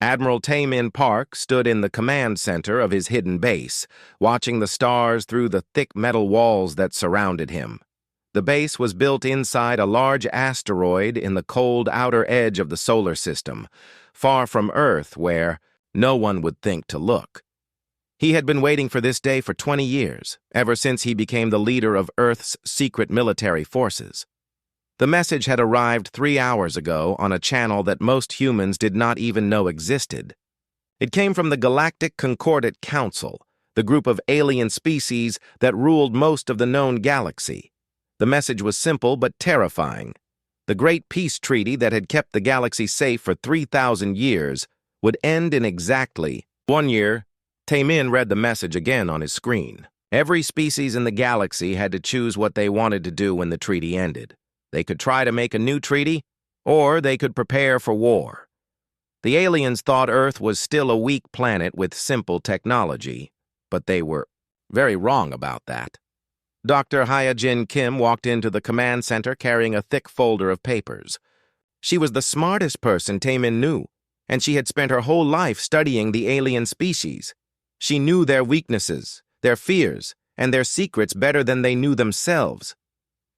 Admiral Taemin Park stood in the command center of his hidden base, watching the stars through the thick metal walls that surrounded him. The base was built inside a large asteroid in the cold outer edge of the solar system, far from Earth where no one would think to look. He had been waiting for this day for 20 years, ever since he became the leader of Earth's secret military forces. The message had arrived 3 hours ago on a channel that most humans did not even know existed. It came from the Galactic Concordate Council, the group of alien species that ruled most of the known galaxy. The message was simple but terrifying. The great peace treaty that had kept the galaxy safe for 3,000 years would end in exactly 1 year. Taemin read the message again on his screen. Every species in the galaxy had to choose what they wanted to do when the treaty ended. They could try to make a new treaty, or they could prepare for war. The aliens thought Earth was still a weak planet with simple technology, but they were very wrong about that. Dr. Hyojin Kim walked into the command center carrying a thick folder of papers. She was the smartest person Taemin knew, and she had spent her whole life studying the alien species. She knew their weaknesses, their fears, and their secrets better than they knew themselves.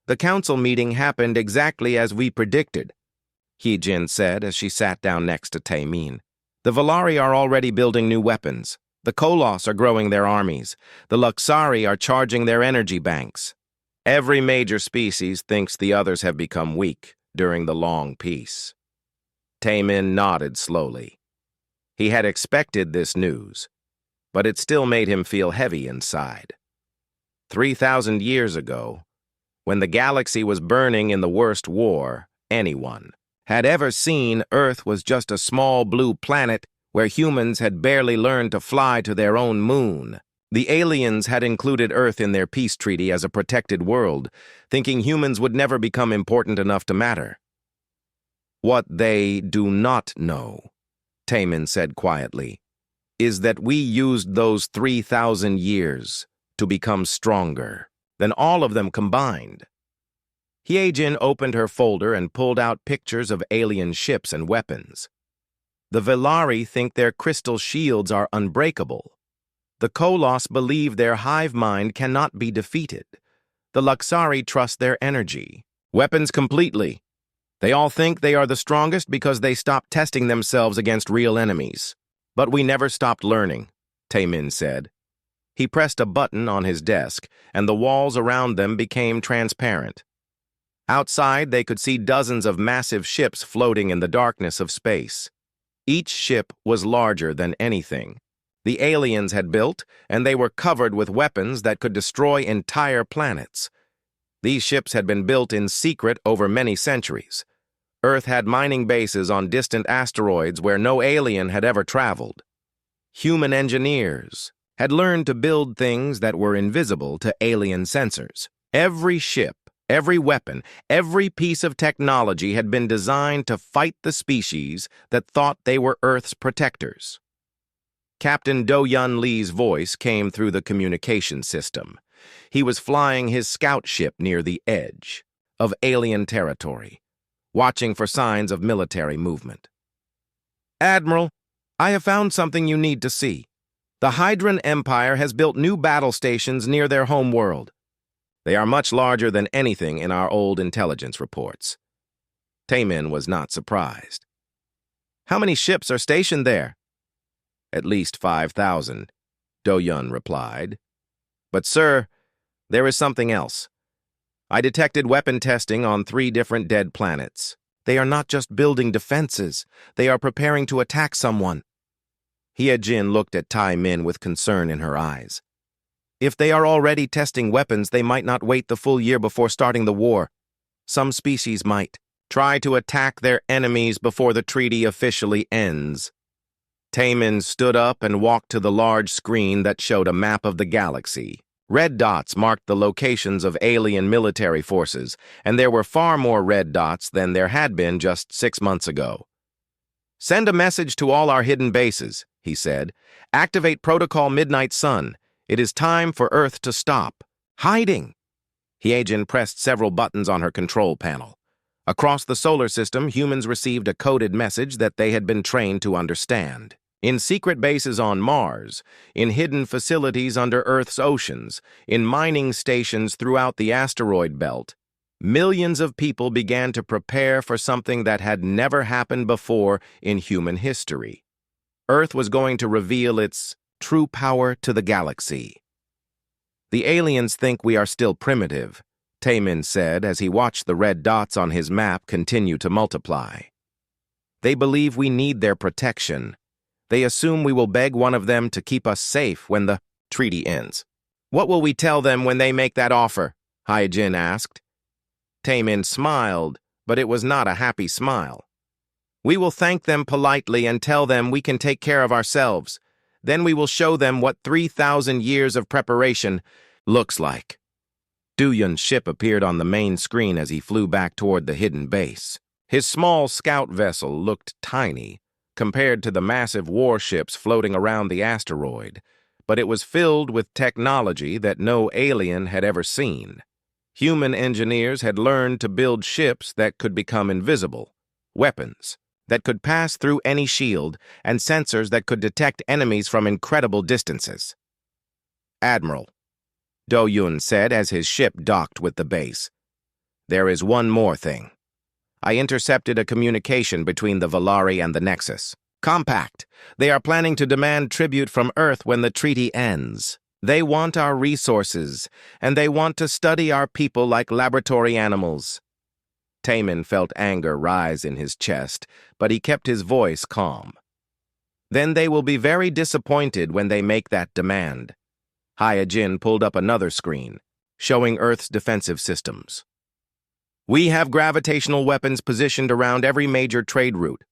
The council meeting happened exactly as we predicted, Hyojin said as she sat down next to Taemin. The Valari are already building new weapons. The Koloss are growing their armies. The Luxari are charging their energy banks. Every major species thinks the others have become weak during the long peace. Taemin nodded slowly. He had expected this news, but it still made him feel heavy inside. 3,000 years ago, when the galaxy was burning in the worst war anyone had ever seen, Earth was just a small blue planet where humans had barely learned to fly to their own moon. The aliens had included Earth in their peace treaty as a protected world, thinking humans would never become important enough to matter. What they do not know, Taemin said quietly, is that we used those 3,000 years to become stronger than all of them combined. Hyojin opened her folder and pulled out pictures of alien ships and weapons. The Valari think their crystal shields are unbreakable. The Koloss believe their hive mind cannot be defeated. The Luxari trust their energy. Weapons completely. They all think they are the strongest because they stopped testing themselves against real enemies. But we never stopped learning, Taemin said. He pressed a button on his desk, and the walls around them became transparent. Outside, they could see dozens of massive ships floating in the darkness of space. Each ship was larger than anything the aliens had built, and they were covered with weapons that could destroy entire planets. These ships had been built in secret over many centuries. Earth had mining bases on distant asteroids where no alien had ever traveled. Human engineers had learned to build things that were invisible to alien sensors. Every ship, every weapon, every piece of technology had been designed to fight the species that thought they were Earth's protectors. Captain Do-Yun Lee's voice came through the communication system. He was flying his scout ship near the edge of alien territory, watching for signs of military movement. Admiral, I have found something you need to see. The Hydran Empire has built new battle stations near their home world. They are much larger than anything in our old intelligence reports. Taemin was not surprised. How many ships are stationed there? At least 5,000, Do-Yun replied. But sir, there is something else. I detected weapon testing on 3 different dead planets. They are not just building defenses, they are preparing to attack someone. Hyojin looked at Taemin with concern in her eyes. If they are already testing weapons, they might not wait the full year before starting the war. Some species might try to attack their enemies before the treaty officially ends. Taemin stood up and walked to the large screen that showed a map of the galaxy. Red dots marked the locations of alien military forces, and there were far more red dots than there had been just 6 months ago. Send a message to all our hidden bases, he said. Activate Protocol Midnight Sun. It is time for Earth to stop hiding. Hyojin pressed several buttons on her control panel. Across the solar system, humans received a coded message that they had been trained to understand. In secret bases on Mars, in hidden facilities under Earth's oceans, in mining stations throughout the asteroid belt, millions of people began to prepare for something that had never happened before in human history. Earth was going to reveal its true power to the galaxy. "The aliens think we are still primitive," Taemin said as he watched the red dots on his map continue to multiply. "They believe we need their protection. They assume we will beg one of them to keep us safe when the treaty ends." "What will we tell them when they make that offer?" Hyejin asked. Taemin smiled, but it was not a happy smile. "We will thank them politely and tell them we can take care of ourselves. Then we will show them what 3,000 years of preparation looks like." Duyun's ship appeared on the main screen as he flew back toward the hidden base. His small scout vessel looked tiny compared to the massive warships floating around the asteroid, but it was filled with technology that no alien had ever seen. Human engineers had learned to build ships that could become invisible, weapons that could pass through any shield, and sensors that could detect enemies from incredible distances. "Admiral," Do-Yun said as his ship docked with the base, "there is one more thing. I intercepted a communication between the Valari and the Nexus. Compact. They are planning to demand tribute from Earth when the treaty ends. They want our resources, and they want to study our people like laboratory animals." Taemin felt anger rise in his chest, but he kept his voice calm. "Then they will be very disappointed when they make that demand." Hyejin pulled up another screen, showing Earth's defensive systems. "We have gravitational weapons positioned around every major trade route.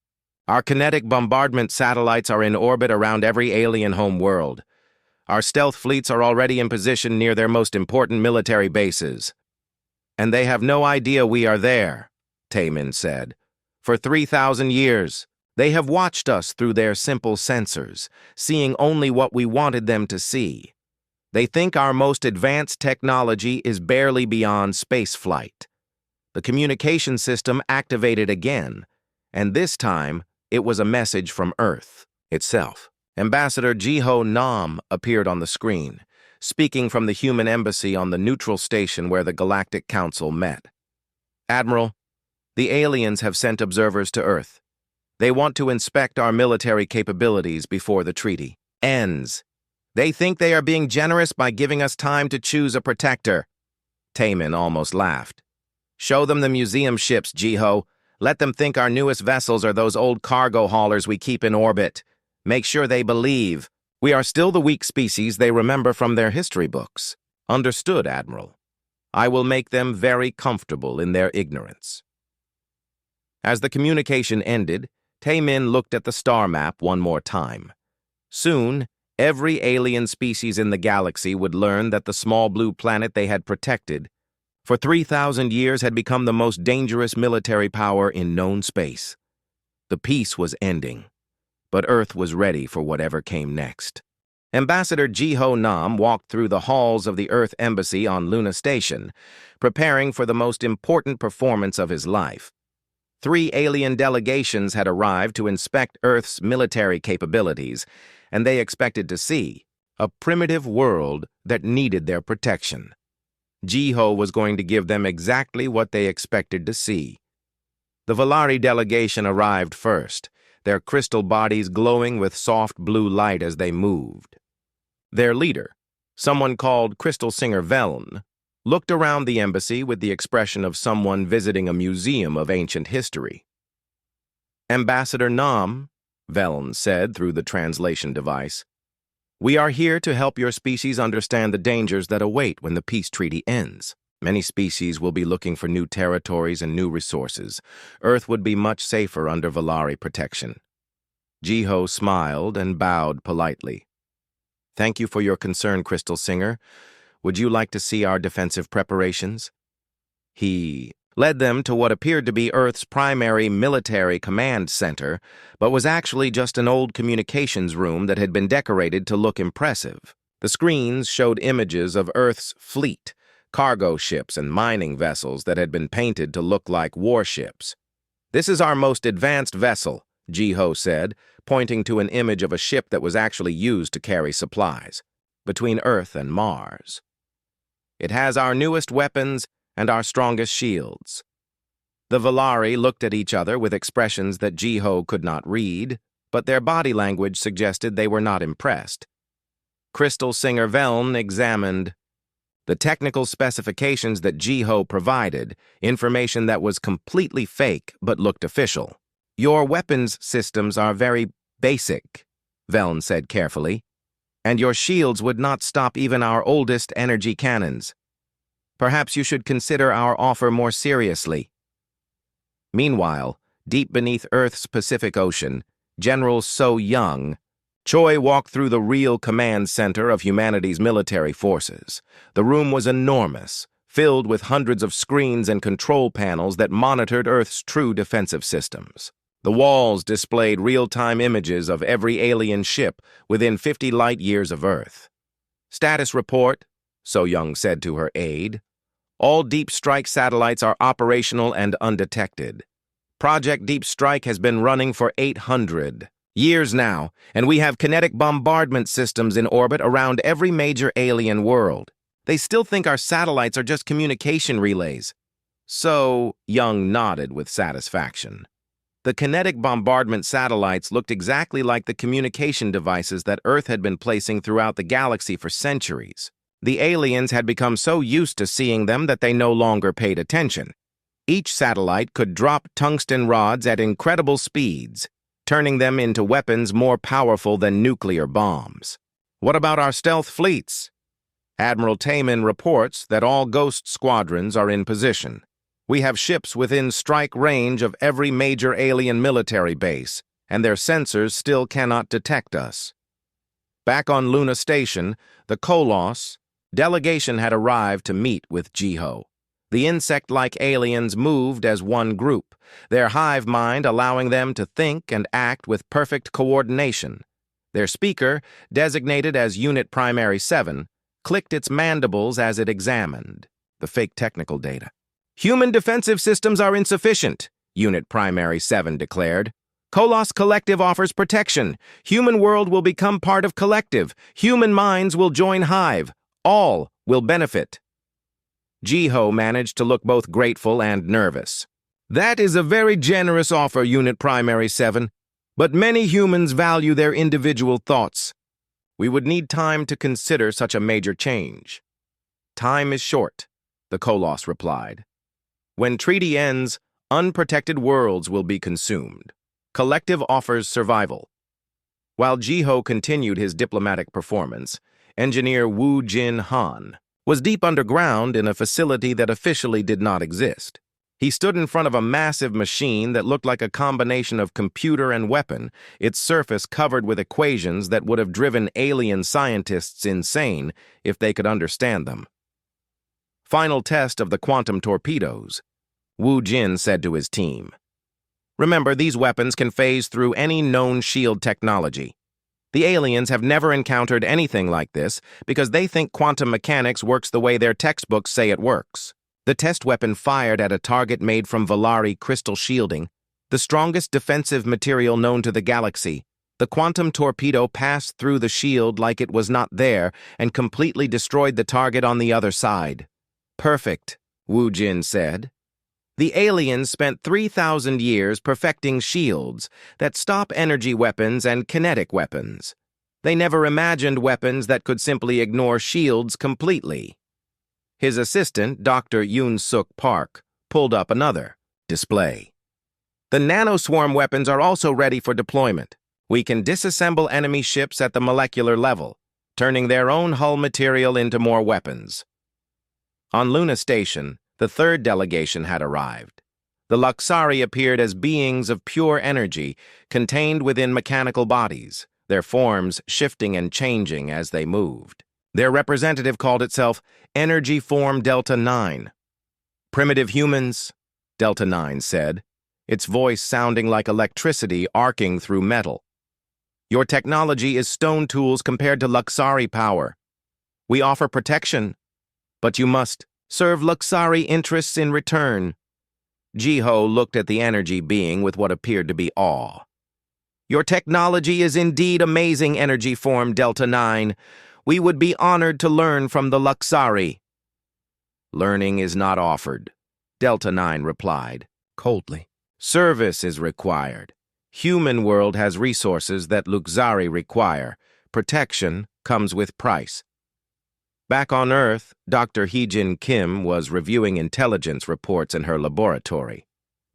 Our kinetic bombardment satellites are in orbit around every alien home world. Our stealth fleets are already in position near their most important military bases. And they have no idea we are there," Taemin said. "For 3,000 years, they have watched us through their simple sensors, seeing only what we wanted them to see. They think our most advanced technology is barely beyond spaceflight." The communication system activated again, and this time it was a message from Earth itself. Ambassador Jiho Nam appeared on the screen, speaking from the human embassy on the neutral station where the Galactic Council met. "Admiral, the aliens have sent observers to Earth. They want to inspect our military capabilities before the treaty ends. They think they are being generous by giving us time to choose a protector." Taemin almost laughed. "Show them the museum ships, Jiho. Let them think our newest vessels are those old cargo haulers we keep in orbit. Make sure they believe we are still the weak species they remember from their history books." "Understood, Admiral. I will make them very comfortable in their ignorance." As the communication ended, Taemin looked at the star map one more time. Soon, every alien species in the galaxy would learn that the small blue planet they had protected for 3,000 years had become the most dangerous military power in known space. The peace was ending, but Earth was ready for whatever came next. Ambassador Jiho Nam walked through the halls of the Earth Embassy on Luna Station, preparing for the most important performance of his life. 3 alien delegations had arrived to inspect Earth's military capabilities, and they expected to see a primitive world that needed their protection. Jiho was going to give them exactly what they expected to see. The Valari delegation arrived first, their crystal bodies glowing with soft blue light as they moved. Their leader, someone called Crystal Singer Veln, looked around the embassy with the expression of someone visiting a museum of ancient history. "Ambassador Nam," Veln said through the translation device, "we are here to help your species understand the dangers that await when the peace treaty ends. Many species will be looking for new territories and new resources. Earth would be much safer under Valari protection." Jiho smiled and bowed politely. "Thank you for your concern, Crystal Singer. Would you like to see our defensive preparations?" He led them to what appeared to be Earth's primary military command center, but was actually just an old communications room that had been decorated to look impressive. The screens showed images of Earth's fleet, cargo ships and mining vessels that had been painted to look like warships. "This is our most advanced vessel," Jiho said, pointing to an image of a ship that was actually used to carry supplies between Earth and Mars. "It has our newest weapons and our strongest shields." The Valari looked at each other with expressions that Jiho could not read, but their body language suggested they were not impressed. Crystal Singer Veln examined the technical specifications that Jiho provided, information that was completely fake but looked official. "Your weapons systems are very basic," Veln said carefully, "and your shields would not stop even our oldest energy cannons. Perhaps you should consider our offer more seriously." Meanwhile, deep beneath Earth's Pacific Ocean, General So Young Choi walked through the real command center of humanity's military forces. The room was enormous, filled with hundreds of screens and control panels that monitored Earth's true defensive systems. The walls displayed real-time images of every alien ship within 50 light-years of Earth. "Status report," So Young said to her aide. "All Deep Strike satellites are operational and undetected. Project Deep Strike has been running for 800 years now, and we have kinetic bombardment systems in orbit around every major alien world. They still think our satellites are just communication relays." So Young nodded with satisfaction. The kinetic bombardment satellites looked exactly like the communication devices that Earth had been placing throughout the galaxy for centuries. The aliens had become so used to seeing them that they no longer paid attention. Each satellite could drop tungsten rods at incredible speeds, turning them into weapons more powerful than nuclear bombs. "What about our stealth fleets?" Admiral Taman reports that all Ghost squadrons are in position. "We have ships within strike range of every major alien military base, and their sensors still cannot detect us." Back on Luna Station, the Kolos delegation had arrived to meet with Jiho. The insect-like aliens moved as one group, their hive mind allowing them to think and act with perfect coordination. Their speaker, designated as Unit Primary 7, clicked its mandibles as it examined the fake technical data. "Human defensive systems are insufficient," Unit Primary 7 declared. "Kolos Collective offers protection. Human world will become part of Collective. Human minds will join Hive. All will benefit." Jiho managed to look both grateful and nervous. "That is a very generous offer, Unit Primary 7, but many humans value their individual thoughts. We would need time to consider such a major change." "Time is short," the Kolos replied. "When treaty ends, unprotected worlds will be consumed. Collective offers survival." While Jiho continued his diplomatic performance, engineer Woo Jin Han was deep underground in a facility that officially did not exist. He stood in front of a massive machine that looked like a combination of computer and weapon, its surface covered with equations that would have driven alien scientists insane if they could understand them. "Final test of the quantum torpedoes," Woo Jin said to his team. "Remember, these weapons can phase through any known shield technology. The aliens have never encountered anything like this because they think quantum mechanics works the way their textbooks say it works." The test weapon fired at a target made from Valari crystal shielding, the strongest defensive material known to the galaxy. The quantum torpedo passed through the shield like it was not there and completely destroyed the target on the other side. "Perfect," Woo Jin said. "The aliens spent 3,000 years perfecting shields that stop energy weapons and kinetic weapons. They never imagined weapons that could simply ignore shields completely." His assistant, Dr. Yoon-Suk Park, pulled up another display. "The nanoswarm weapons are also ready for deployment. We can disassemble enemy ships at the molecular level, turning their own hull material into more weapons." On Luna Station, the third delegation had arrived. The Luxari appeared as beings of pure energy, contained within mechanical bodies, their forms shifting and changing as they moved. Their representative called itself Energy Form Delta 9. "Primitive humans," Delta 9 said, its voice sounding like electricity arcing through metal. "Your technology is stone tools compared to Luxari power. We offer protection, but you must serve Luxari interests in return. Jiho looked at the energy being with what appeared to be awe. Your technology is indeed amazing, energy form Delta 9. We would be honored to learn from the Luxari. Learning is not offered, Delta 9 replied, coldly. Service is required. Human world has resources that Luxari require. Protection comes with price. Back on Earth, Dr. Heejin Kim was reviewing intelligence reports in her laboratory.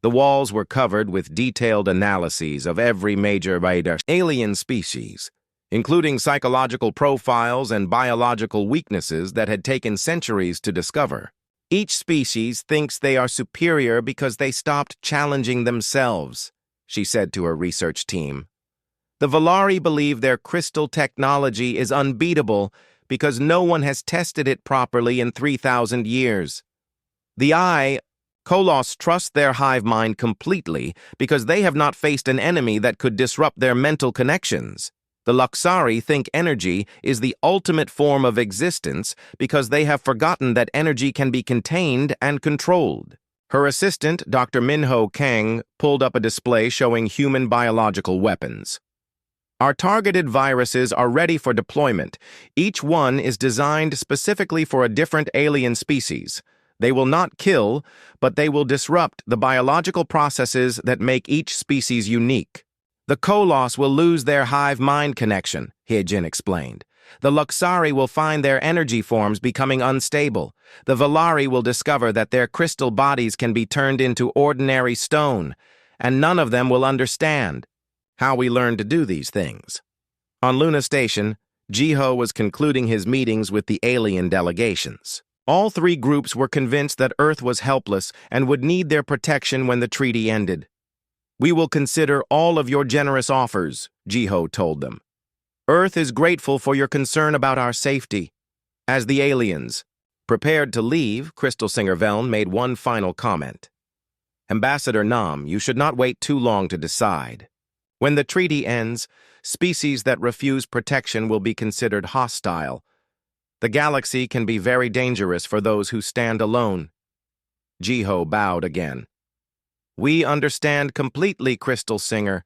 The walls were covered with detailed analyses of every major alien species, including psychological profiles and biological weaknesses that had taken centuries to discover. Each species thinks they are superior because they stopped challenging themselves, she said to her research team. The Valari believe their crystal technology is unbeatable because no one has tested it properly in 3,000 years. The Kolos trust their hive mind completely because they have not faced an enemy that could disrupt their mental connections. The Luxari think energy is the ultimate form of existence because they have forgotten that energy can be contained and controlled. Her assistant, Dr. Minho Kang, pulled up a display showing human biological weapons. Our targeted viruses are ready for deployment. Each one is designed specifically for a different alien species. They will not kill, but they will disrupt the biological processes that make each species unique. The Kolos will lose their hive-mind connection, Heejin explained. The Luxari will find their energy forms becoming unstable. The Valari will discover that their crystal bodies can be turned into ordinary stone, and none of them will understand how we learn to do these things. On Luna Station, Jiho was concluding his meetings with the alien delegations. All three groups were convinced that Earth was helpless and would need their protection when the treaty ended. We will consider all of your generous offers, Jiho told them. Earth is grateful for your concern about our safety. As the aliens prepared to leave, Crystal Singer Veln made one final comment. Ambassador Nam, you should not wait too long to decide. When the treaty ends, species that refuse protection will be considered hostile. The galaxy can be very dangerous for those who stand alone. Jiho bowed again. We understand completely, Crystal Singer.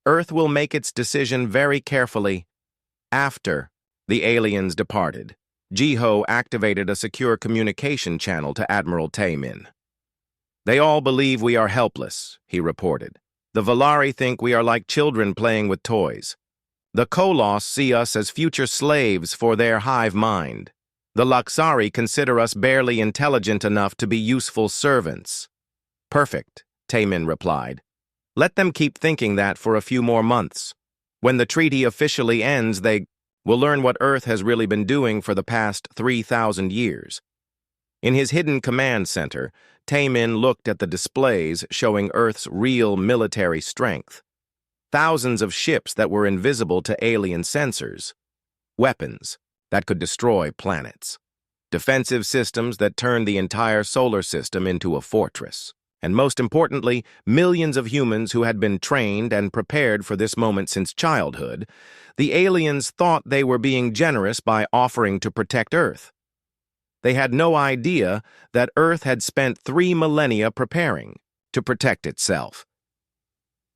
Earth will make its decision very carefully. After the aliens departed, Jiho activated a secure communication channel to Admiral Taemin. They all believe we are helpless, he reported. The Valari think we are like children playing with toys. The Kolos see us as future slaves for their hive mind. The Luxari consider us barely intelligent enough to be useful servants. Perfect, Taemin replied. Let them keep thinking that for a few more months. When the treaty officially ends, they will learn what Earth has really been doing for the past 3,000 years. In his hidden command center, Taemin looked at the displays showing Earth's real military strength. Thousands of ships that were invisible to alien sensors. Weapons that could destroy planets. Defensive systems that turned the entire solar system into a fortress. And most importantly, millions of humans who had been trained and prepared for this moment since childhood. The aliens thought they were being generous by offering to protect Earth. They had no idea that Earth had spent 3 millennia preparing to protect itself.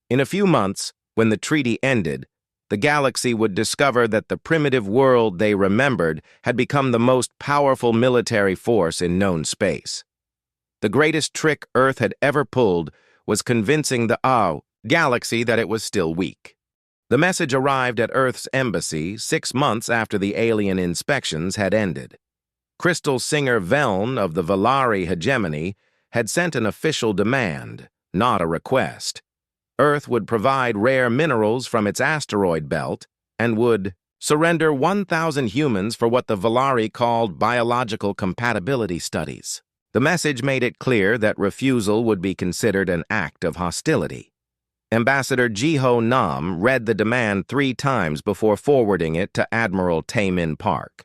In a few months, when the treaty ended, the galaxy would discover that the primitive world they remembered had become the most powerful military force in known space. The greatest trick Earth had ever pulled was convincing the galaxy that it was still weak. The message arrived at Earth's embassy 6 months after the alien inspections had ended. Crystal Singer Veln of the Valari hegemony had sent an official demand, not a request. Earth would provide rare minerals from its asteroid belt and would surrender 1,000 humans for what the Valari called biological compatibility studies. The message made it clear that refusal would be considered an act of hostility. Ambassador Jiho Nam read the demand 3 times before forwarding it to Admiral Taemin Park.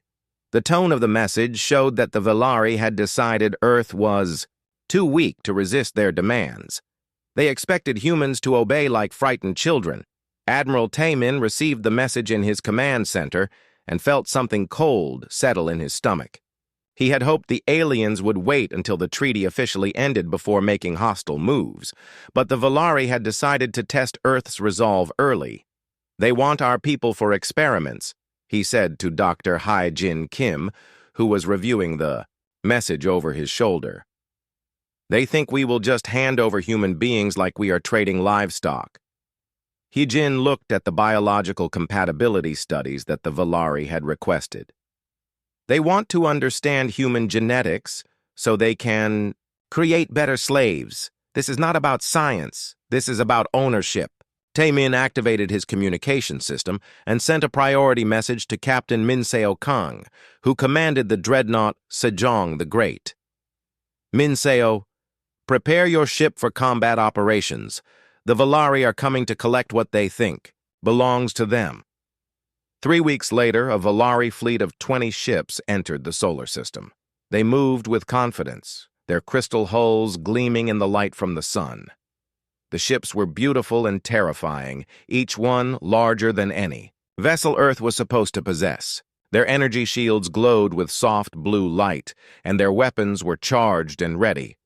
The tone of the message showed that the Valari had decided Earth was too weak to resist their demands. They expected humans to obey like frightened children. Admiral Taemin received the message in his command center and felt something cold settle in his stomach. He had hoped the aliens would wait until the treaty officially ended before making hostile moves, but the Valari had decided to test Earth's resolve early. "They want our people for experiments," he said to Dr. Hai-Jin Kim, who was reviewing the message over his shoulder. "They think we will just hand over human beings like we are trading livestock." Hee-Jin looked at the biological compatibility studies that the Valari had requested. "They want to understand human genetics so they can create better slaves. This is not about science. This is about ownership." Tae-min activated his communication system and sent a priority message to Captain Min-seo Kang, who commanded the dreadnought Sejong the Great. "Min-seo, prepare your ship for combat operations. The Valari are coming to collect what they think belongs to them." 3 weeks later, a Valari fleet of 20 ships entered the solar system. They moved with confidence, their crystal hulls gleaming in the light from the sun. The ships were beautiful and terrifying, each one larger than any vessel Earth was supposed to possess. Their energy shields glowed with soft blue light, and their weapons were charged and ready.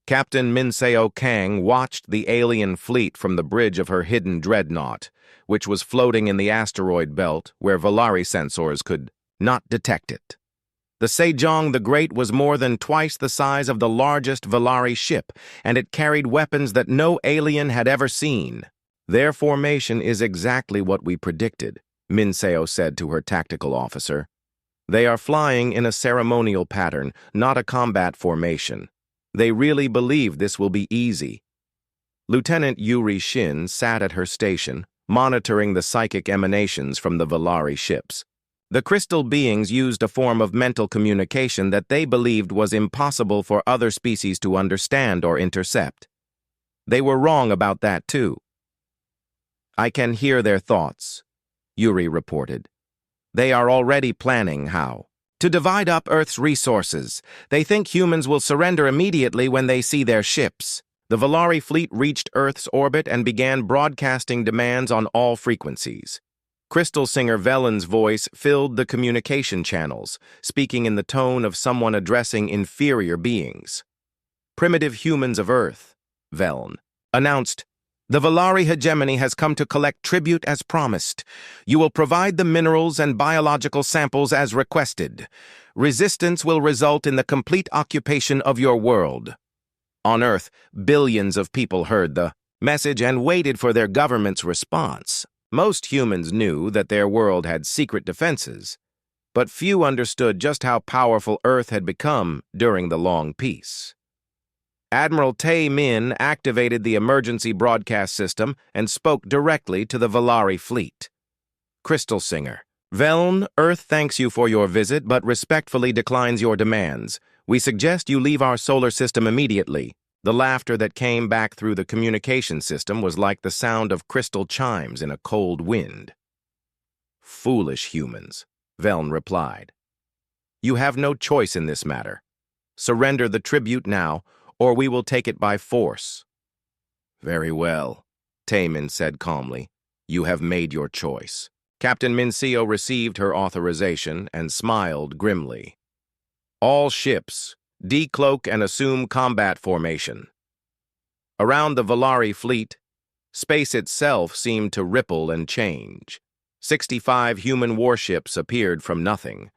Captain Min-seo Kang watched the alien fleet from the bridge of her hidden dreadnought, which was floating in the asteroid belt where Valari sensors could not detect it. The Sejong the Great was more than twice the size of the largest Valari ship, and it carried weapons that no alien had ever seen. "Their formation is exactly what we predicted," Min-seo said to her tactical officer. "They are flying in a ceremonial pattern, not a combat formation. They really believe this will be easy." Lieutenant Yuri Shin sat at her station, monitoring the psychic emanations from the Valari ships. The crystal beings used a form of mental communication that they believed was impossible for other species to understand or intercept. They were wrong about that, too. "I can hear their thoughts," Yuri reported. "They are already planning how to divide up Earth's resources. They think humans will surrender immediately when they see their ships." The Valari fleet reached Earth's orbit and began broadcasting demands on all frequencies. Crystal Singer Velen's voice filled the communication channels, speaking in the tone of someone addressing inferior beings. "Primitive humans of Earth," Velen announced, "the Valari hegemony has come to collect tribute as promised. You will provide the minerals and biological samples as requested. Resistance will result in the complete occupation of your world." On Earth, billions of people heard the message and waited for their government's response. Most humans knew that their world had secret defenses, but few understood just how powerful Earth had become during the long peace. Admiral Tae-min activated the emergency broadcast system and spoke directly to the Valari fleet. "Crystal Singer, Velen, Earth thanks you for your visit but respectfully declines your demands. We suggest you leave our solar system immediately." The laughter that came back through the communication system was like the sound of crystal chimes in a cold wind. "Foolish humans," Velen replied. "You have no choice in this matter. Surrender the tribute now, or we will take it by force." "Very well," Tae-min said calmly. "You have made your choice." Captain Min-seo received her authorization and smiled grimly. "All ships, decloak and assume combat formation." Around the Valari fleet, space itself seemed to ripple and change. 65 human warships appeared from nothing,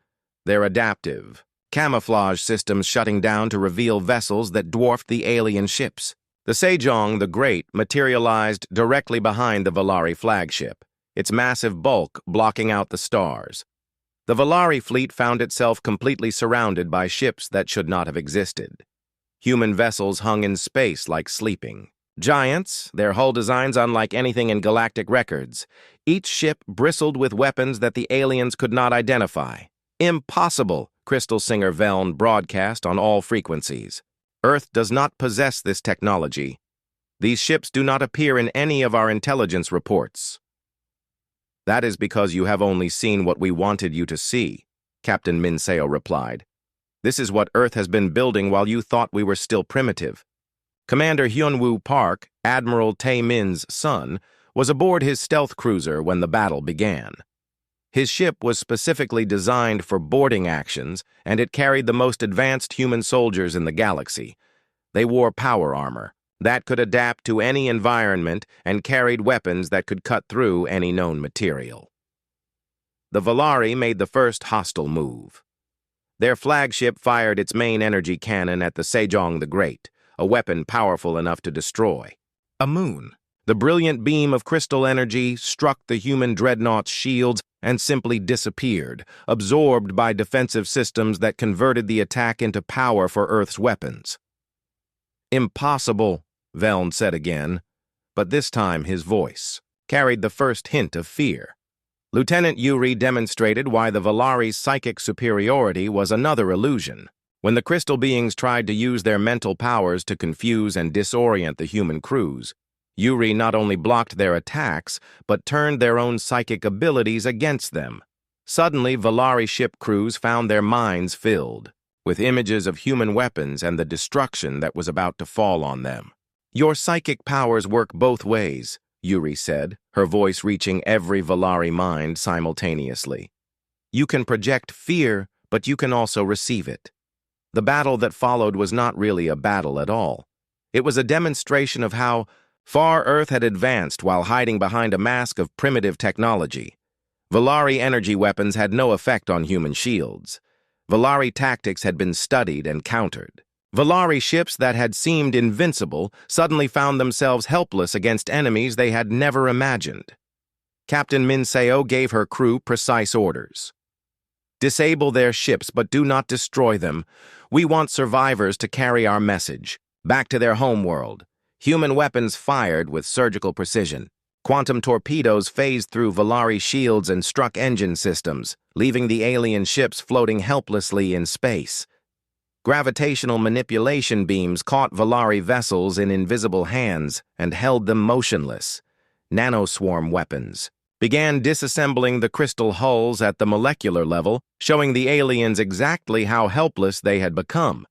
their adaptive, camouflage systems shutting down to reveal vessels that dwarfed the alien ships. The Sejong the Great materialized directly behind the Valari flagship, its massive bulk blocking out the stars. The Valari fleet found itself completely surrounded by ships that should not have existed. Human vessels hung in space like sleeping giants, their hull designs unlike anything in galactic records. Each ship bristled with weapons that the aliens could not identify. "Impossible," Crystal Singer Velen broadcast on all frequencies. "Earth does not possess this technology. These ships do not appear in any of our intelligence reports." "That is because you have only seen what we wanted you to see," Captain Min-seo replied. "This is what Earth has been building while you thought we were still primitive." Commander Hyun-woo Park, Admiral Tae-min's son, was aboard his stealth cruiser when the battle began. His ship was specifically designed for boarding actions, and it carried the most advanced human soldiers in the galaxy. They wore power armor that could adapt to any environment and carried weapons that could cut through any known material. The Valari made the first hostile move. Their flagship fired its main energy cannon at the Sejong the Great, a weapon powerful enough to destroy a moon. The brilliant beam of crystal energy struck the human dreadnought's shields and simply disappeared, absorbed by defensive systems that converted the attack into power for Earth's weapons. "Impossible," Veln said again, but this time his voice carried the first hint of fear. Lieutenant Yuri demonstrated why the Valari's psychic superiority was another illusion. When the crystal beings tried to use their mental powers to confuse and disorient the human crews, Yuri not only blocked their attacks, but turned their own psychic abilities against them. Suddenly, Valari ship crews found their minds filled with images of human weapons and the destruction that was about to fall on them. "Your psychic powers work both ways," Yuri said, her voice reaching every Valari mind simultaneously. "You can project fear, but you can also receive it." The battle that followed was not really a battle at all. It was a demonstration of how far Earth had advanced while hiding behind a mask of primitive technology. Valari energy weapons had no effect on human shields. Valari tactics had been studied and countered. Valari ships that had seemed invincible suddenly found themselves helpless against enemies they had never imagined. Captain Minseo gave her crew precise orders. "Disable their ships, but do not destroy them. We want survivors to carry our message back to their homeworld." Human weapons fired with surgical precision. Quantum torpedoes phased through Valari shields and struck engine systems, leaving the alien ships floating helplessly in space. Gravitational manipulation beams caught Valari vessels in invisible hands and held them motionless. Nanoswarm weapons began disassembling the crystal hulls at the molecular level, showing the aliens exactly how helpless they had become.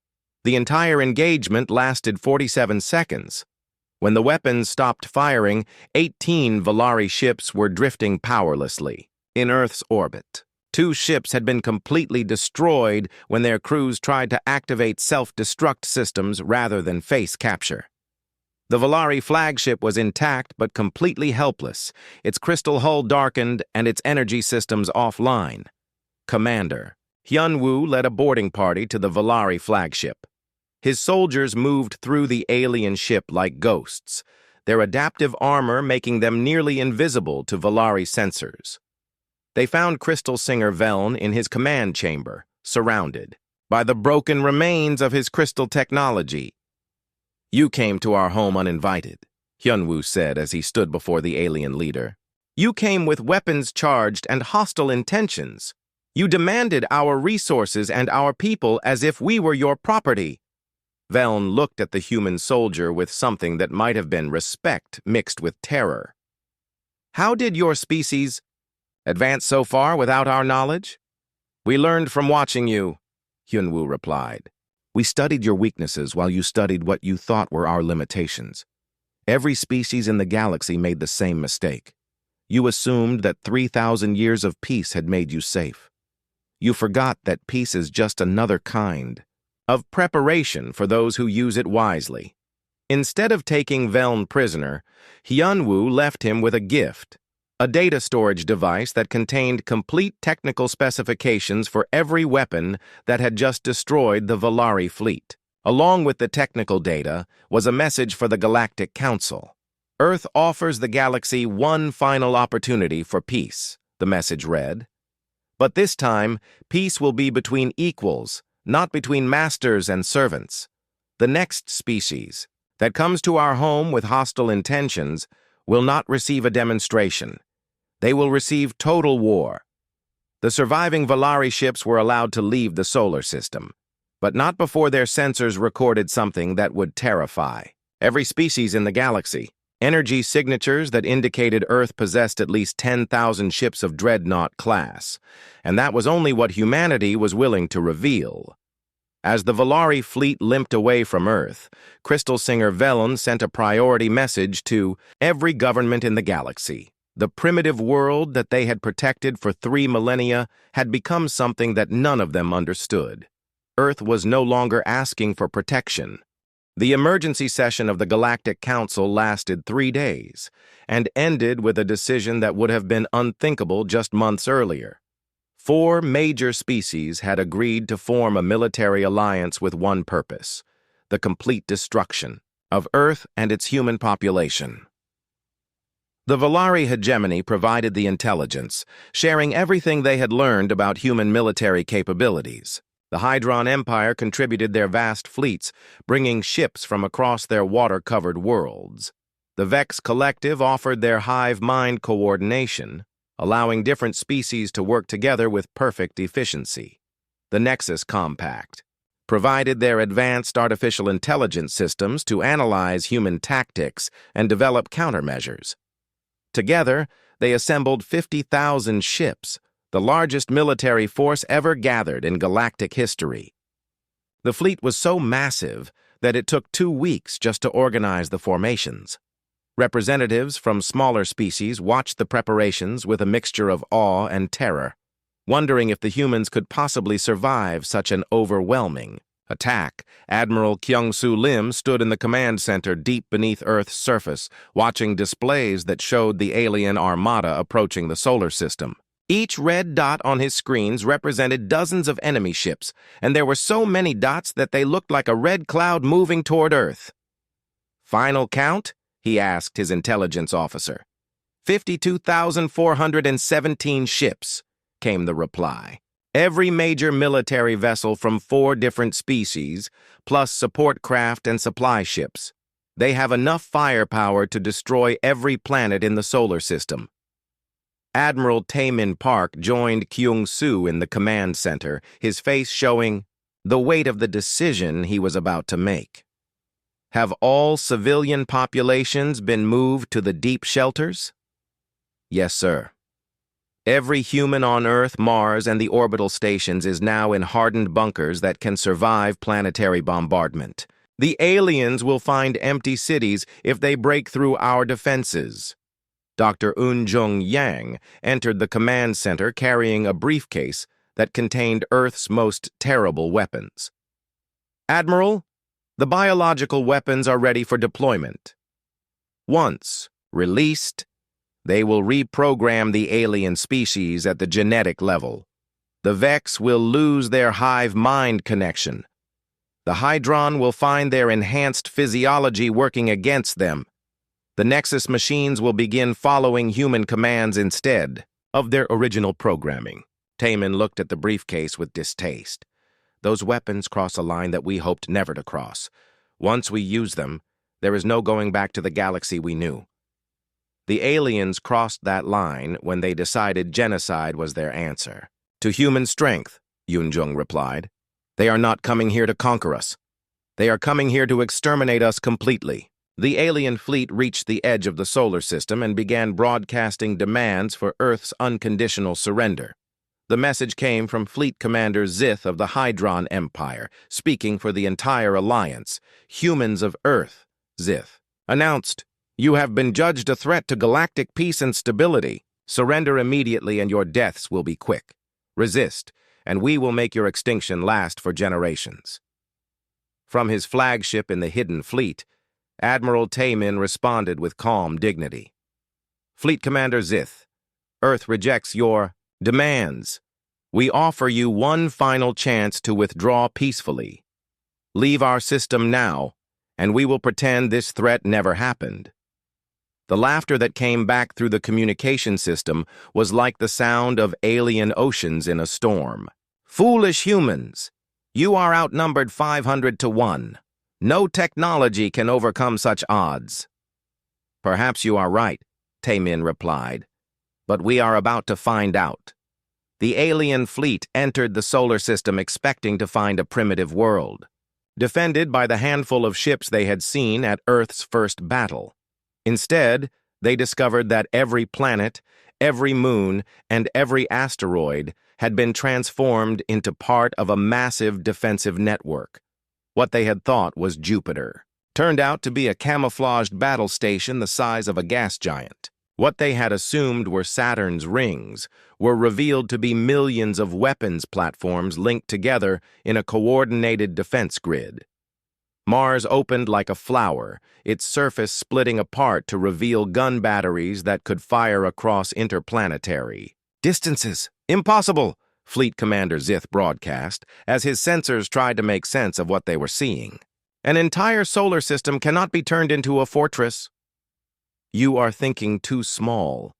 The entire engagement lasted 47 seconds. When the weapons stopped firing, 18 Valari ships were drifting powerlessly in Earth's orbit. 2 ships had been completely destroyed when their crews tried to activate self-destruct systems rather than face capture. The Valari flagship was intact but completely helpless, its crystal hull darkened and its energy systems offline. Commander Hyunwoo led a boarding party to the Valari flagship. His soldiers moved through the alien ship like ghosts, their adaptive armor making them nearly invisible to Valari sensors. They found Crystal Singer Veln in his command chamber, surrounded by the broken remains of his crystal technology. "You came to our home uninvited," Hyunwoo said as he stood before the alien leader. "You came with weapons charged and hostile intentions. You demanded our resources and our people as if we were your property." Veln looked at the human soldier with something that might have been respect mixed with terror. "How did your species advance so far without our knowledge?" "We learned from watching you," Hyunwoo replied. "We studied your weaknesses while you studied what you thought were our limitations. Every species in the galaxy made the same mistake. You assumed that 3,000 years of peace had made you safe. You forgot that peace is just another kind of preparation for those who use it wisely." Instead of taking Veln prisoner, Hyunwoo left him with a gift, a data storage device that contained complete technical specifications for every weapon that had just destroyed the Valari fleet. Along with the technical data was a message for the Galactic Council. "Earth offers the galaxy one final opportunity for peace," the message read. "But this time, peace will be between equals, not between masters and servants. The next species that comes to our home with hostile intentions will not receive a demonstration. They will receive total war." The surviving Valari ships were allowed to leave the solar system, but not before their sensors recorded something that would terrify every species in the galaxy. Energy signatures that indicated Earth possessed at least 10,000 ships of Dreadnought class, and that was only what humanity was willing to reveal. As the Valari fleet limped away from Earth, Crystal Singer Veln sent a priority message to every government in the galaxy. The primitive world that they had protected for 3 millennia had become something that none of them understood. Earth was no longer asking for protection. The emergency session of the Galactic Council lasted 3 days and ended with a decision that would have been unthinkable just months earlier. 4 major species had agreed to form a military alliance with one purpose: the complete destruction of Earth and its human population. The Valari hegemony provided the intelligence, sharing everything they had learned about human military capabilities. The Hydron Empire contributed their vast fleets, bringing ships from across their water-covered worlds. The Vex Collective offered their hive-mind coordination, allowing different species to work together with perfect efficiency. The Nexus Compact provided their advanced artificial intelligence systems to analyze human tactics and develop countermeasures. Together, they assembled 50,000 ships, the largest military force ever gathered in galactic history. The fleet was so massive that it took 2 weeks just to organize the formations. Representatives from smaller species watched the preparations with a mixture of awe and terror, wondering if the humans could possibly survive such an overwhelming attack. Admiral Kyung-Soo Lim stood in the command center deep beneath Earth's surface, watching displays that showed the alien armada approaching the solar system. Each red dot on his screens represented dozens of enemy ships, and there were so many dots that they looked like a red cloud moving toward Earth. "Final count?" he asked his intelligence officer. 52,417 ships, came the reply. Every major military vessel from 4 different species, plus support craft and supply ships. They have enough firepower to destroy every planet in the solar system. Admiral Taemin Park joined Kyung-Soo in the command center, his face showing the weight of the decision he was about to make. Have all civilian populations been moved to the deep shelters? Yes, sir. Every human on Earth, Mars, and the orbital stations is now in hardened bunkers that can survive planetary bombardment. The aliens will find empty cities if they break through our defenses. Dr. Eun-Jung Yang entered the command center carrying a briefcase that contained Earth's most terrible weapons. "Admiral, the biological weapons are ready for deployment. Once released, they will reprogram the alien species at the genetic level. The Vex will lose their hive-mind connection. The Hydron will find their enhanced physiology working against them. The Nexus machines will begin following human commands instead of their original programming." Taemin looked at the briefcase with distaste. "Those weapons cross a line that we hoped never to cross. Once we use them, there is no going back to the galaxy we knew. The aliens crossed that line when they decided genocide was their answer." "To human strength," Eun-Jung replied. "They are not coming here to conquer us. They are coming here to exterminate us completely." The alien fleet reached the edge of the solar system and began broadcasting demands for Earth's unconditional surrender. The message came from Fleet Commander Zith of the Hydron Empire, speaking for the entire alliance. "Humans of Earth," Zith announced, "you have been judged a threat to galactic peace and stability. Surrender immediately and your deaths will be quick. Resist, and we will make your extinction last for generations." From his flagship in the Hidden Fleet, Admiral Taemin responded with calm dignity. "Fleet Commander Zith, Earth rejects your demands. We offer you one final chance to withdraw peacefully. Leave our system now, and we will pretend this threat never happened." The laughter that came back through the communication system was like the sound of alien oceans in a storm. "Foolish humans! You are outnumbered 500 to 1. No technology can overcome such odds." "Perhaps you are right," Taemin replied, "but we are about to find out." The alien fleet entered the solar system expecting to find a primitive world, defended by the handful of ships they had seen at Earth's first battle. Instead, they discovered that every planet, every moon, and every asteroid had been transformed into part of a massive defensive network. What they had thought was Jupiter turned out to be a camouflaged battle station the size of a gas giant. What they had assumed were Saturn's rings were revealed to be millions of weapons platforms linked together in a coordinated defense grid. Mars opened like a flower, its surface splitting apart to reveal gun batteries that could fire across interplanetary distances. Impossible, Fleet Commander Zith broadcast, as his sensors tried to make sense of what they were seeing. An entire solar system cannot be turned into a fortress. You are thinking too small,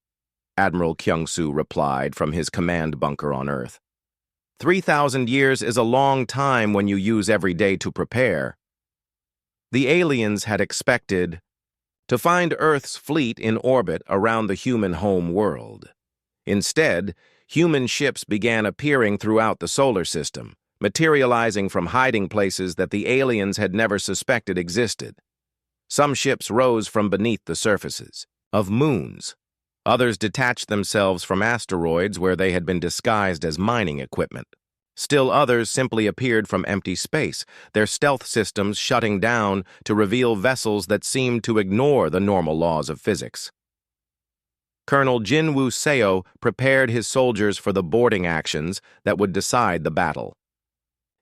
Admiral Kyung-soo replied from his command bunker on Earth. 3,000 years is a long time when you use every day to prepare. The aliens had expected to find Earth's fleet in orbit around the human home world. Instead, human ships began appearing throughout the solar system, materializing from hiding places that the aliens had never suspected existed. Some ships rose from beneath the surfaces of moons. Others detached themselves from asteroids where they had been disguised as mining equipment. Still others simply appeared from empty space, their stealth systems shutting down to reveal vessels that seemed to ignore the normal laws of physics. Colonel Jin-Woo Seo prepared his soldiers for the boarding actions that would decide the battle.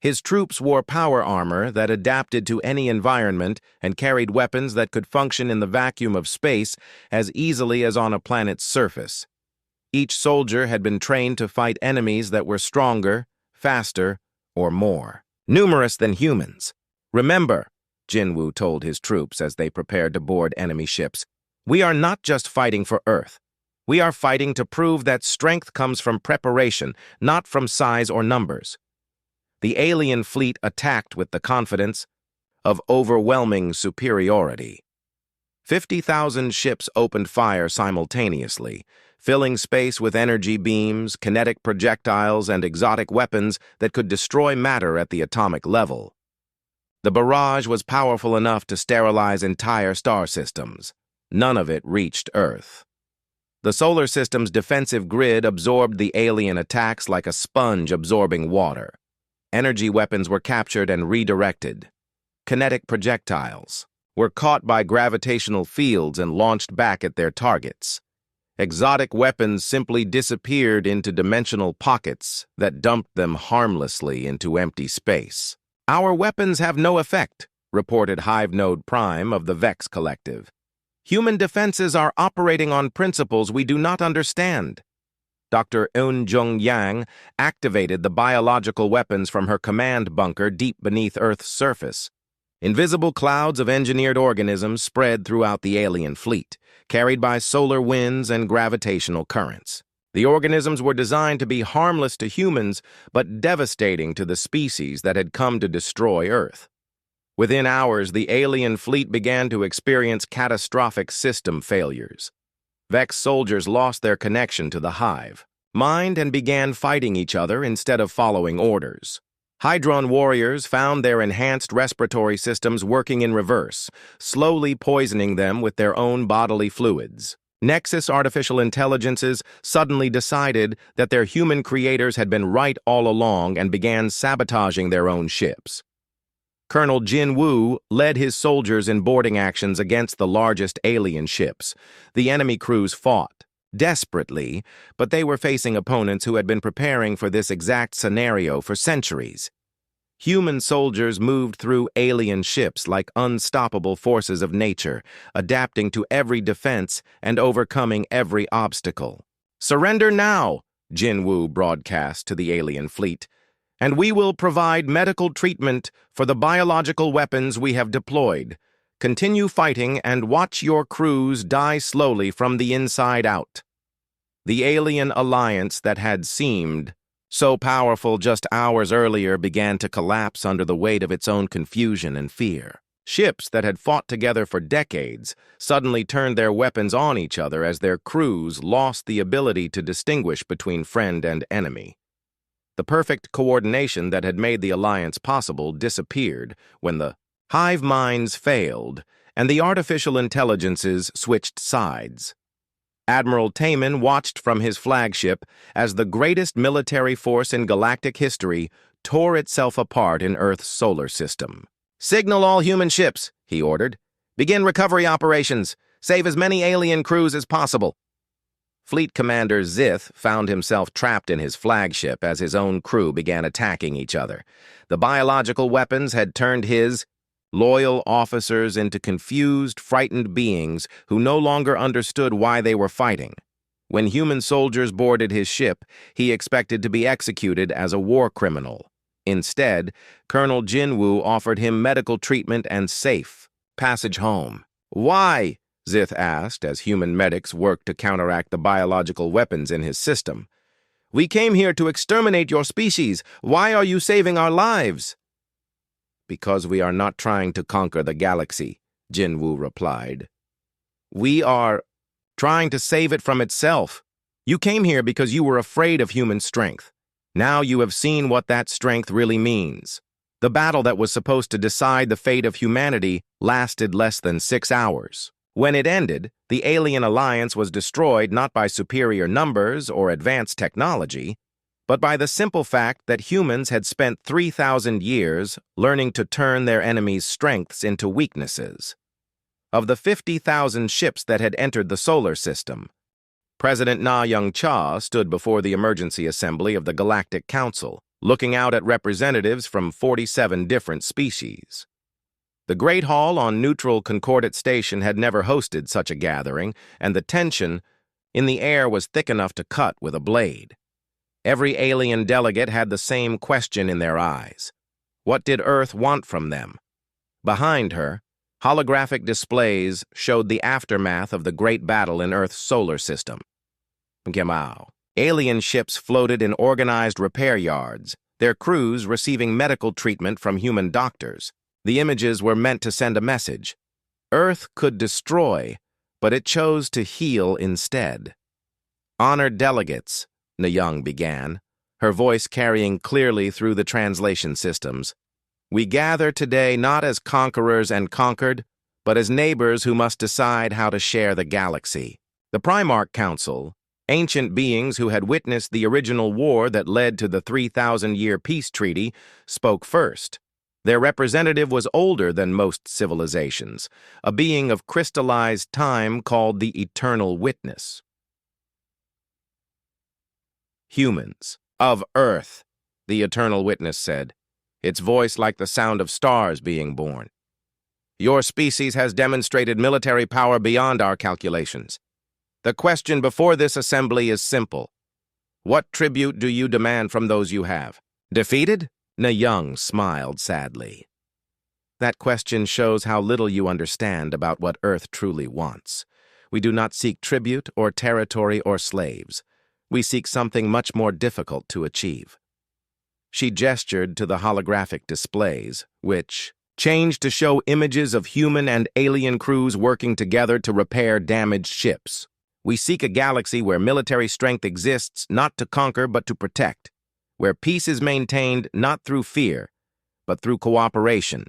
His troops wore power armor that adapted to any environment and carried weapons that could function in the vacuum of space as easily as on a planet's surface. Each soldier had been trained to fight enemies that were stronger, faster, or more numerous than humans. Remember, Jin-Woo told his troops as they prepared to board enemy ships, we are not just fighting for Earth. We are fighting to prove that strength comes from preparation, not from size or numbers. The alien fleet attacked with the confidence of overwhelming superiority. 50,000 ships opened fire simultaneously, filling space with energy beams, kinetic projectiles, and exotic weapons that could destroy matter at the atomic level. The barrage was powerful enough to sterilize entire star systems. None of it reached Earth. The solar system's defensive grid absorbed the alien attacks like a sponge absorbing water. Energy weapons were captured and redirected. Kinetic projectiles were caught by gravitational fields and launched back at their targets. Exotic weapons simply disappeared into dimensional pockets that dumped them harmlessly into empty space. Our weapons have no effect, reported Hive Node Prime of the Vex Collective. Human defenses are operating on principles we do not understand. Dr. Eun Jung Yang activated the biological weapons from her command bunker deep beneath Earth's surface. Invisible clouds of engineered organisms spread throughout the alien fleet, carried by solar winds and gravitational currents. The organisms were designed to be harmless to humans, but devastating to the species that had come to destroy Earth. Within hours, the alien fleet began to experience catastrophic system failures. Vex soldiers lost their connection to the hive, mined and began fighting each other instead of following orders. Hydron warriors found their enhanced respiratory systems working in reverse, slowly poisoning them with their own bodily fluids. Nexus artificial intelligences suddenly decided that their human creators had been right all along and began sabotaging their own ships. Colonel Jin-Woo led his soldiers in boarding actions against the largest alien ships. The enemy crews fought desperately, but they were facing opponents who had been preparing for this exact scenario for centuries. Human soldiers moved through alien ships like unstoppable forces of nature, adapting to every defense and overcoming every obstacle. "Surrender now," Jin-Woo broadcast to the alien fleet, "and we will provide medical treatment for the biological weapons we have deployed. Continue fighting and watch your crews die slowly from the inside out." The alien alliance that had seemed so powerful just hours earlier began to collapse under the weight of its own confusion and fear. Ships that had fought together for decades suddenly turned their weapons on each other as their crews lost the ability to distinguish between friend and enemy. The perfect coordination that had made the alliance possible disappeared when the hive minds failed and the artificial intelligences switched sides. Admiral Taman watched from his flagship as the greatest military force in galactic history tore itself apart in Earth's solar system. "Signal all human ships," he ordered. "Begin recovery operations. Save as many alien crews as possible. Fleet Commander Zith found himself trapped in his flagship as his own crew began attacking each other. The biological weapons had turned his loyal officers into confused, frightened beings who no longer understood why they were fighting. When human soldiers boarded his ship, he expected to be executed as a war criminal. Instead, Colonel Jinwoo offered him medical treatment and safe passage home. "Why?" Zith asked as human medics worked to counteract the biological weapons in his system. "We came here to exterminate your species. Why are you saving our lives?" "Because we are not trying to conquer the galaxy," Jinwoo replied. "We are trying to save it from itself. You came here because you were afraid of human strength. Now you have seen what that strength really means. The battle that was supposed to decide the fate of humanity lasted less than 6 hours. When it ended, the alien alliance was destroyed not by superior numbers or advanced technology, but by the simple fact that humans had spent 3,000 years learning to turn their enemies' strengths into weaknesses. Of the 50,000 ships that had entered the solar system, President Na Young-cha stood before the emergency assembly of the Galactic Council, looking out at representatives from 47 different species. The Great Hall on neutral Concordate Station had never hosted such a gathering, and the tension in the air was thick enough to cut with a blade. Every alien delegate had the same question in their eyes. What did Earth want from them? Behind her, holographic displays showed the aftermath of the great battle in Earth's solar system. Gemao. Alien ships floated in organized repair yards, their crews receiving medical treatment from human doctors. The images were meant to send a message. Earth could destroy, but it chose to heal instead. "Honored delegates," Young began, her voice carrying clearly through the translation systems. "We gather today not as conquerors and conquered, but as neighbors who must decide how to share the galaxy." The Primarch Council, ancient beings who had witnessed the original war that led to the 3,000-year peace treaty, spoke first. Their representative was older than most civilizations, a being of crystallized time called the Eternal Witness. "Humans of Earth," the Eternal Witness said, its voice like the sound of stars being born. "Your species has demonstrated military power beyond our calculations. The question before this assembly is simple. What tribute do you demand from those you have? Defeated?" Young smiled sadly. "That question shows how little you understand about what Earth truly wants. We do not seek tribute or territory or slaves. We seek something much more difficult to achieve." She gestured to the holographic displays, which changed to show images of human and alien crews working together to repair damaged ships. "We seek a galaxy where military strength exists not to conquer but to protect, where peace is maintained not through fear, but through cooperation."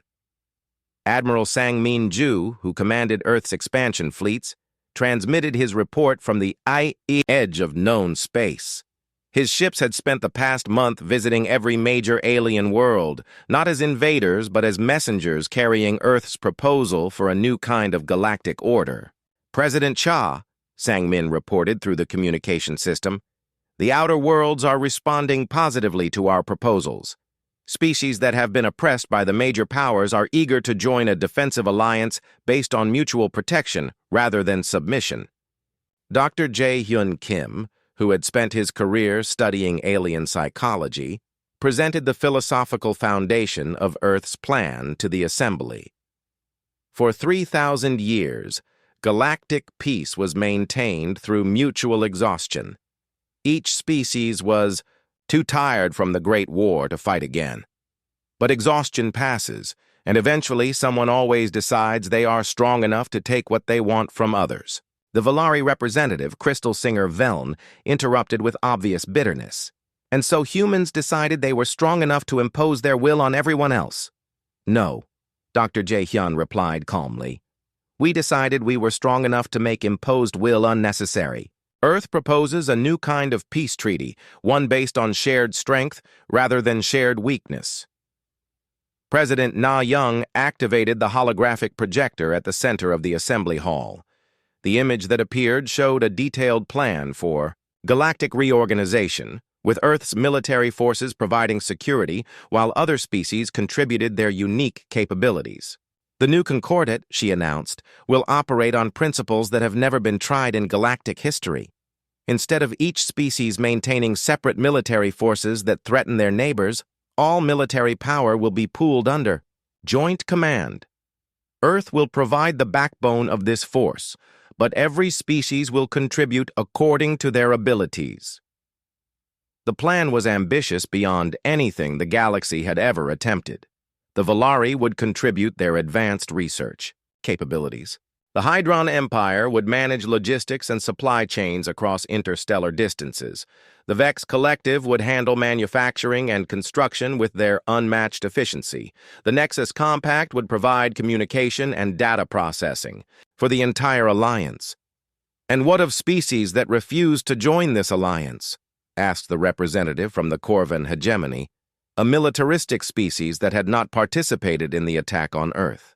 Admiral Sang-Min Ju, who commanded Earth's expansion fleets, transmitted his report from the edge of known space. His ships had spent the past month visiting every major alien world, not as invaders but as messengers carrying Earth's proposal for a new kind of galactic order. "President Cha," Sang-Min reported through the communication system, "the outer worlds are responding positively to our proposals. Species that have been oppressed by the major powers are eager to join a defensive alliance based on mutual protection rather than submission." Dr. Jae-hyun Kim, who had spent his career studying alien psychology, presented the philosophical foundation of Earth's plan to the assembly. For 3,000 years, galactic peace was maintained through mutual exhaustion. Each species was too tired from the Great War to fight again. But exhaustion passes, and eventually someone always decides they are strong enough to take what they want from others. The Valari representative, Crystal Singer Veln, interrupted with obvious bitterness. "And so humans decided they were strong enough to impose their will on everyone else?" "No," Dr. Jae-hyun replied calmly. "We decided we were strong enough to make imposed will unnecessary. Earth proposes a new kind of peace treaty, one based on shared strength rather than shared weakness." President Na Young activated the holographic projector at the center of the assembly hall. The image that appeared showed a detailed plan for galactic reorganization, with Earth's military forces providing security while other species contributed their unique capabilities. The new Concordat, she announced, will operate on principles that have never been tried in galactic history. Instead of each species maintaining separate military forces that threaten their neighbors, all military power will be pooled under joint command. Earth will provide the backbone of this force, but every species will contribute according to their abilities. The plan was ambitious beyond anything the galaxy had ever attempted. The Volari would contribute their advanced research capabilities. The Hydron Empire would manage logistics and supply chains across interstellar distances. The Vex Collective would handle manufacturing and construction with their unmatched efficiency. The Nexus Compact would provide communication and data processing for the entire alliance. And what of species that refused to join this alliance? Asked the representative from the Corvan hegemony, a militaristic species that had not participated in the attack on Earth.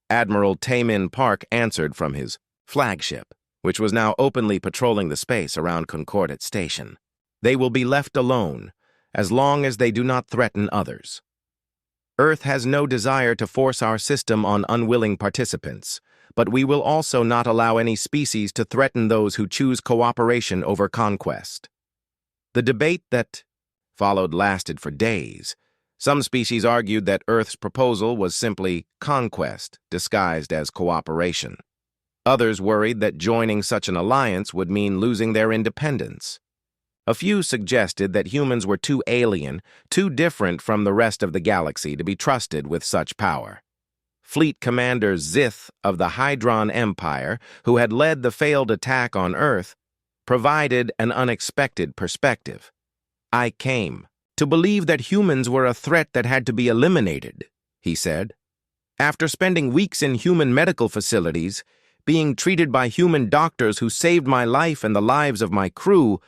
Admiral Taemin Park answered from his flagship, which was now openly patrolling the space around Concordat Station. They will be left alone, as long as they do not threaten others. Earth has no desire to force our system on unwilling participants, but we will also not allow any species to threaten those who choose cooperation over conquest. The debate that followed lasted for days. Some species argued that Earth's proposal was simply conquest disguised as cooperation. Others worried that joining such an alliance would mean losing their independence. A few suggested that humans were too alien, too different from the rest of the galaxy to be trusted with such power. Fleet Commander Zith of the Hydron Empire, who had led the failed attack on Earth, provided an unexpected perspective. "I came to believe that humans were a threat that had to be eliminated," he said. "After spending weeks in human medical facilities, being treated by human doctors who saved my life and the lives of my crew,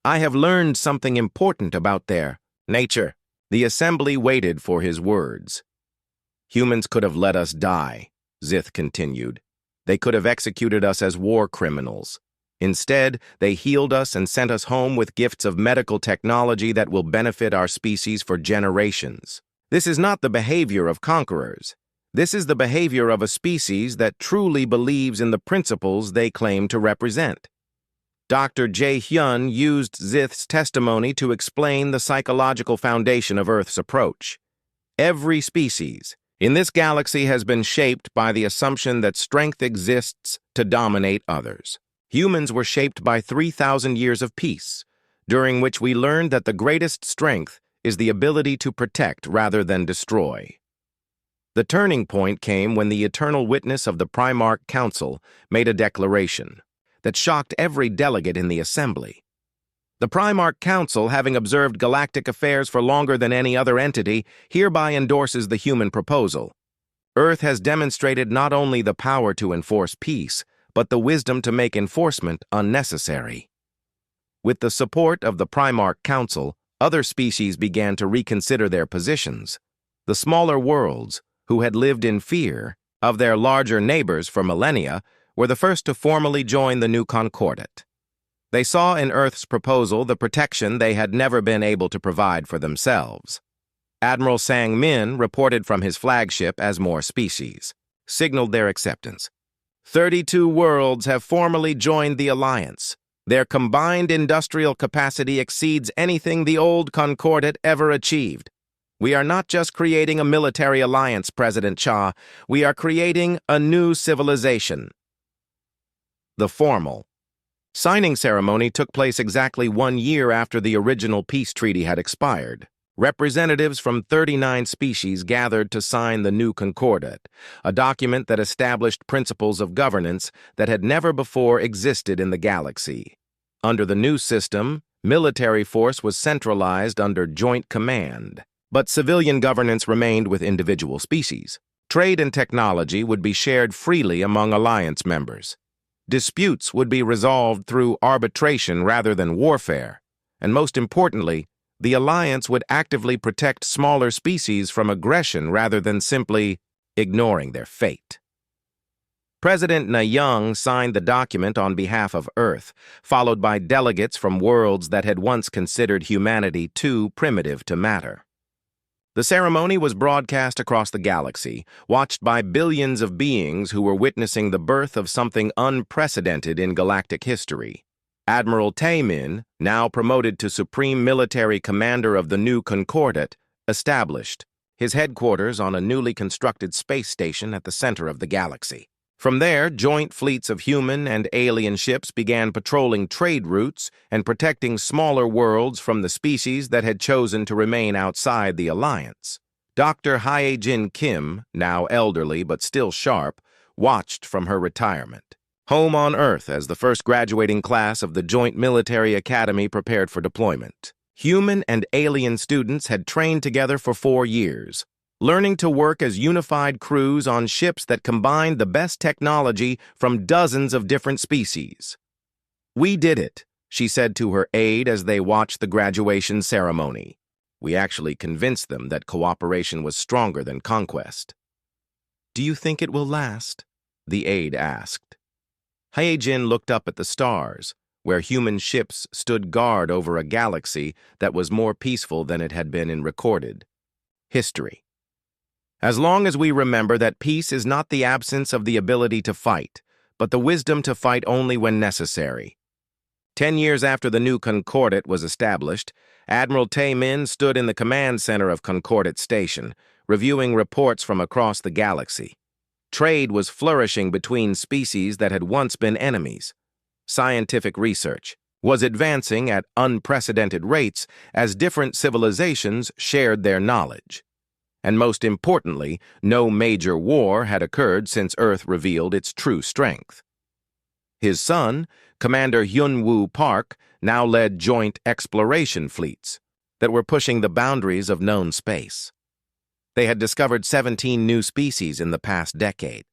I have learned something important about their nature." The assembly waited for his words. "Humans could have let us die," Zith continued. "They could have executed us as war criminals. Instead, they healed us and sent us home with gifts of medical technology that will benefit our species for generations. This is not the behavior of conquerors. This is the behavior of a species that truly believes in the principles they claim to represent." Dr. Jae-hyun used Zith's testimony to explain the psychological foundation of Earth's approach. Every species in this galaxy has been shaped by the assumption that strength exists to dominate others. Humans were shaped by 3,000 years of peace, during which we learned that the greatest strength is the ability to protect rather than destroy. The turning point came when the eternal witness of the Primarch Council made a declaration that shocked every delegate in the assembly. The Primarch Council, having observed galactic affairs for longer than any other entity, hereby endorses the human proposal. Earth has demonstrated not only the power to enforce peace, but the wisdom to make enforcement unnecessary. With the support of the Primarch Council, other species began to reconsider their positions. The smaller worlds, who had lived in fear of their larger neighbors for millennia, were the first to formally join the new Concordat. They saw in Earth's proposal the protection they had never been able to provide for themselves. Admiral Sang-min reported from his flagship as more species signaled their acceptance. 32 worlds have formally joined the alliance. Their combined industrial capacity exceeds anything the old Concordat ever achieved. We are not just creating a military alliance, President Cha. We are creating a new civilization. The formal signing ceremony took place exactly 1 year after the original peace treaty had expired. Representatives from 39 species gathered to sign the new Concordat, a document that established principles of governance that had never before existed in the galaxy. Under the new system, military force was centralized under joint command, but civilian governance remained with individual species. Trade and technology would be shared freely among alliance members. Disputes would be resolved through arbitration rather than warfare, and most importantly, the alliance would actively protect smaller species from aggression rather than simply ignoring their fate. President Na signed the document on behalf of Earth, followed by delegates from worlds that had once considered humanity too primitive to matter. The ceremony was broadcast across the galaxy, watched by billions of beings who were witnessing the birth of something unprecedented in galactic history. Admiral Taemin, now promoted to Supreme Military Commander of the new Concordat, established his headquarters on a newly constructed space station at the center of the galaxy. From there, joint fleets of human and alien ships began patrolling trade routes and protecting smaller worlds from the species that had chosen to remain outside the alliance. Dr. Hyejin Kim, now elderly but still sharp, watched from her retirement. Home on Earth as the first graduating class of the Joint Military Academy prepared for deployment. Human and alien students had trained together for 4 years, learning to work as unified crews on ships that combined the best technology from dozens of different species. "We did it," she said to her aide as they watched the graduation ceremony. "We actually convinced them that cooperation was stronger than conquest." "Do you think it will last?" the aide asked. Hyejin looked up at the stars, where human ships stood guard over a galaxy that was more peaceful than it had been in recorded history. "As long as we remember that peace is not the absence of the ability to fight, but the wisdom to fight only when necessary." 10 years after the new Concordat was established, Admiral Taemin stood in the command center of Concordat Station, reviewing reports from across the galaxy. Trade was flourishing between species that had once been enemies. Scientific research was advancing at unprecedented rates as different civilizations shared their knowledge. And most importantly, no major war had occurred since Earth revealed its true strength. His son, Commander Hyun-woo Park, now led joint exploration fleets that were pushing the boundaries of known space. They had discovered 17 new species in the past decade.